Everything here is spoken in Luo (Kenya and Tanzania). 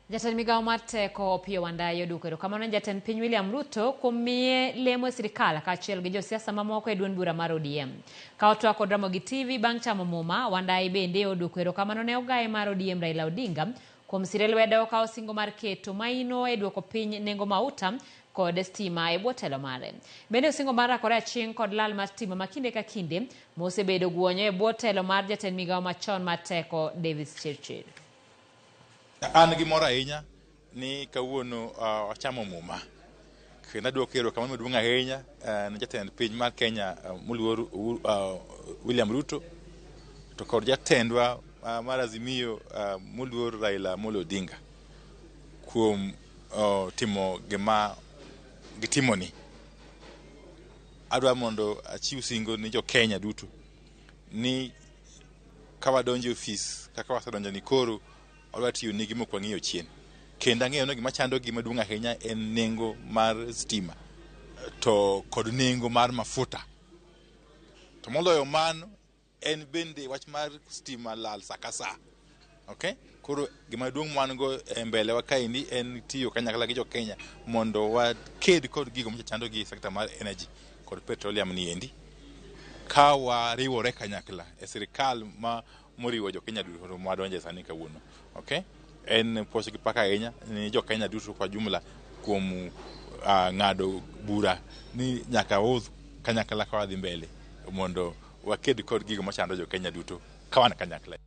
Jatend migao mar teko Opiyo Wandayi oduoko erokamano jatend piny William Ruto kuom miye lemo e sirikal kaachiel gi josiasa mamoko e duond bura mar ODM. Ka otwak kod Ramogi TV bang' chamo muma, Wandayi bende oduoko erokamano ne ogaye mar ODM Raila Odinga kuom sire lwedo ka osingo mar keto maino e duoko piny nengo mauta kod stima e bwo telo mare. Bende osingo mar rakore aching' kod lal mar stima ma kinde ka kinde mosebedo guonyo e bwo telo mar jatend migao machon mar teko Davis Chirchir. An gi mor ahinya ni kawuono achamo muma. Kendo aduoko erokamano maduong' ahinya ne jatend piny mar Kenya moluor William Ruto to kod jatendwa mar Azimio moluor Raila Amolo Odinga kuom timo gima gitimoni. Adwa mondo achiw singo ni jo Kenya duto ni kawadonjo ofis kaka wasedonjo ni koro odwa tiyo nigi mokwang'iyo chien. Kendo ang'eyo ni gima chando gi maduong' ahinya en nengo mar stima to kod nengo mar mafuta. To moloyo mano en bende wach mar stima lal saka sa. Okay? Koro gima duong' man go mbele wa kaini en tiyo kanyakla gi jo Kenya mondo waked kod gigo machando gi sekta mar energy kod petroleum ni endi. Ka wariwore kanyakla e sirikal moriwo jo Kenya duto madonje sani kawuono. Okay? En posto gi paka ahinya ni jo Kenya duto kwa jumla kuom ng'ado bura ni nyaka udh kanyakla ka wadhi mbele mondo waked kod gigo machando jo Kenya duto ka wan kanyakla.